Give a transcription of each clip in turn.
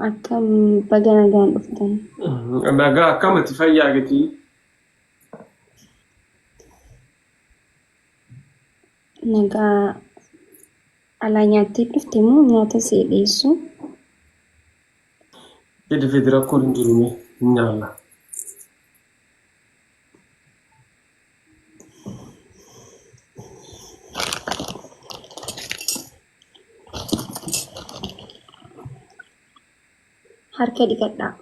Akkam baga nagaan dhuftan. Nagaa akkamitti fayyaa gatii? Nagaa alaa nyaattee dhufte moo nyaata see dhiyeessu? Fidi rakkoon hin jiru hin nyaalla. Harka dhiqadhaa.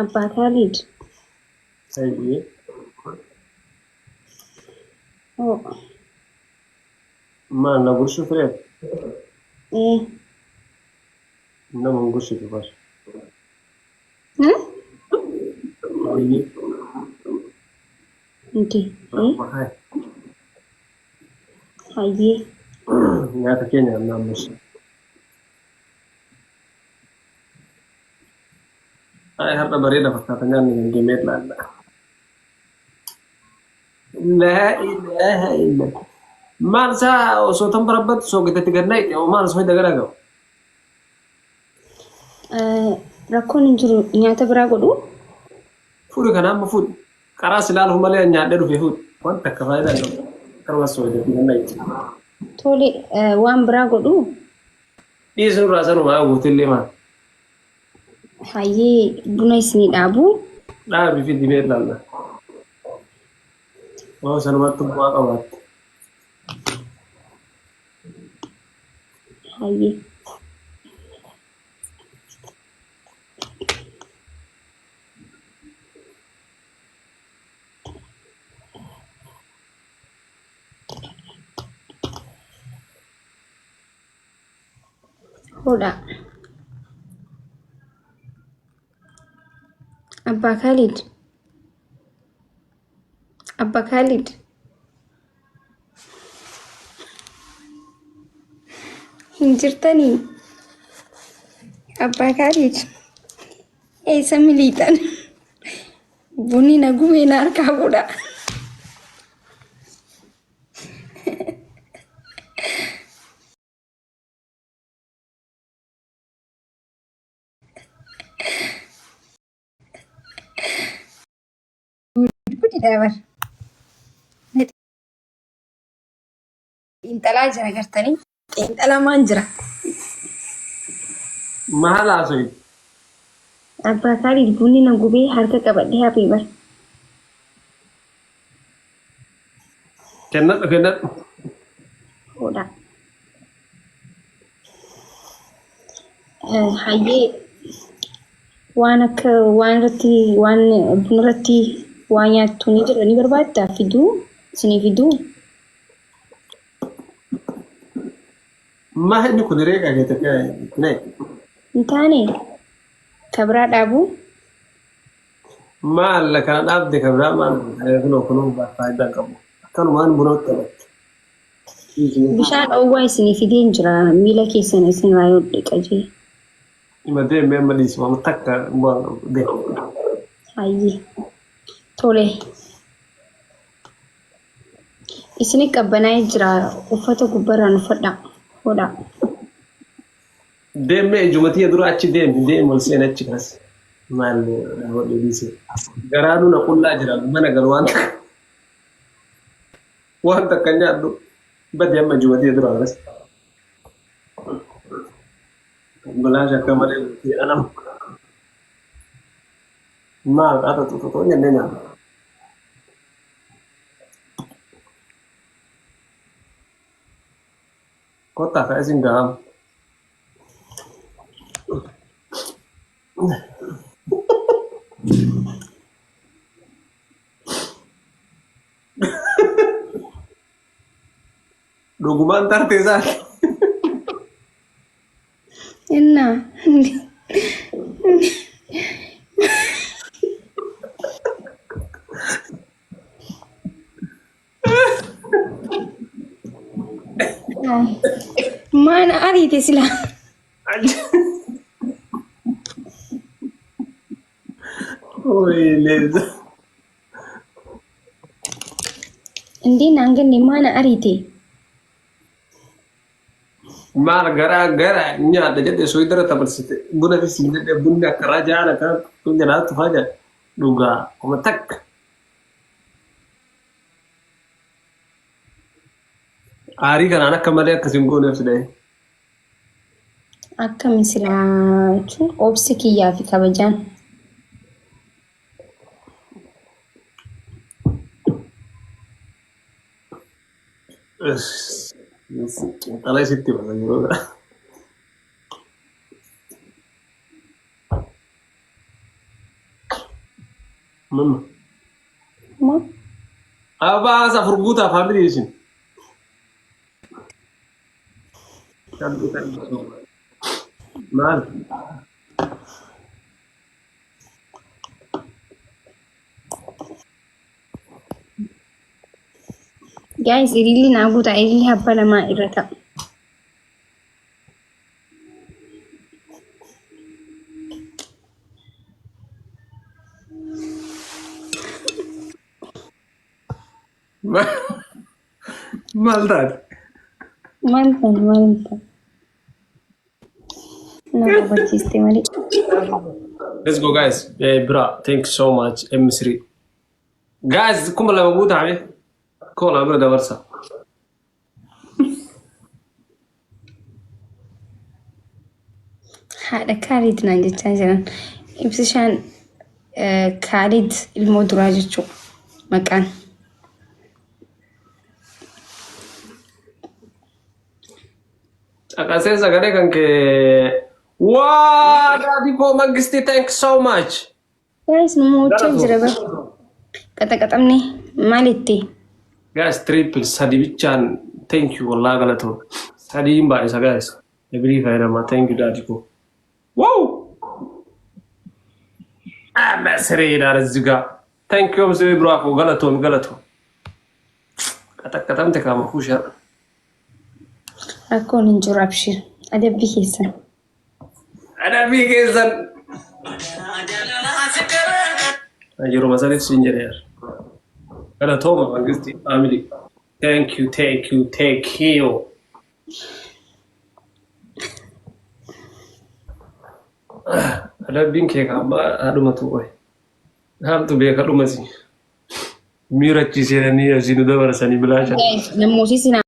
Abbaa Khalid. Sayyee. Oh. Maal na gurshu fireef? Eh. Nama hin gurshitu bar. Hmm? Sayyee. Inti. Eh? Mahay. Hayyee. Nyaata keenya naammus. Ay har'a bareeda fakkaata nyaanni kan gemeet laalla. La ilaha illallah. Maal saa osoo tan barabbatu soo gitetti gannaa itti maal osoo hidda gara ga'u? Rakkoon hin jiru nyaata biraa godhu? Fuudhi kana amma fuudhi. Karaa silaalu malee nyaadhee dhufe fuudhi. Wanta akka faayidaa hin qabu. Karuma soo gitetti gannaa itti. Tole waan biraa godhu? Dhiyeessu irraa sanuma guutillee maal? Hayyee buna isinii dhaabuu? Dhaabii fi dibee laalla. Oo sanumatti bu'aa qabaatti. Hayyee. Hoda. Abbaa Khalid. Abbaa Khalid. Hin jirtanii? Abbaa Khalid. Eessa miliixan? Bunni na gubee na harkaa fuudha. Gudi dabar. Xiinxalaa jira gartanii? Xiinxalaa maan jira? Maal haasa'e? Abbaa Khalid bunni na gubee harka qabadhee hafee bar. Kennadhu kennadhu. Hoda. Hayyee waan akka waan irratti waan buna irratti waa nyaattu ni jira ni barbaadda fiduu isinii fiduu. Maa inni kun reeqa keessatti ne? Hin taane kabraa dhaabuu Maal kana dhaabde kabraa maal kunoo faayidaa qabu. Akkanumaan buna qabatti. bishaan dhoowwaa isinii fideen jira miila keessan isin raayoo dhiqajee. Ima deemee amma dhiisuma amma takka bu'aan qabu deemu. Hayyee tole. Isini qabbanaa'ee jira uffata gubbarraan uffadha. Hoda. Deemee ijumatii dura achi deemu ol seen achi kanas. Maal godhe dhiise. Garaanuu na qullaa jira mana galu waan takka nyaadhu. Bade amma ijumatii dura kanas. Balaa shakka malee anam. Maal haadha tututoo jennee nyaata. Kota kayak singgah. Dokumentar desa. Enna. ما أنا أريد سلا ويلي عندي نانجني ما أنا أريد maal gara nyaata jedhe soo dara tabarsite buna fi siidee bunni akka rajaala kan kun jalaatu faja dhugaa kuma takka aarii kanaan akka malee akkasiin gooneef sidee akkami silaa jechuun obsi kiyyaa fi kabajaan Alay sitti bana yeroo gara mama ma abaasa furguutaa faamilii isin maal guys ililli naa guutaa ililli habba lamaa irra ta'a. maal taate Manta. Na barbaachiste malee. let's go guys bra thank you so much M3 guys kuma lama guutaa me كولا بردا برسا هذا كاريد نانجي تانجران إبسشان كاريد المدراجة مكان أكاسين سكري كان كي واو دادي كو مانجستي thank you so much guys نمو تنجربا kata nih malitti guys triple sadi bichan thank you والله غلطو sadi mbak isa guys every faida ma thank you dadi ko wow masri dar ziga thank you msri bravo غلطو kata mte kama khusha أكون نجور أبشر أدبي كيسا ada bikin Ayo rumah sakit sinjer. Ada Toma Mangisti family. Thank you. Ada bingke kaba adu matu oi. Ham tu be kadu masi. Mira ci sera ni asinu da warasani belajar. guys namusi sina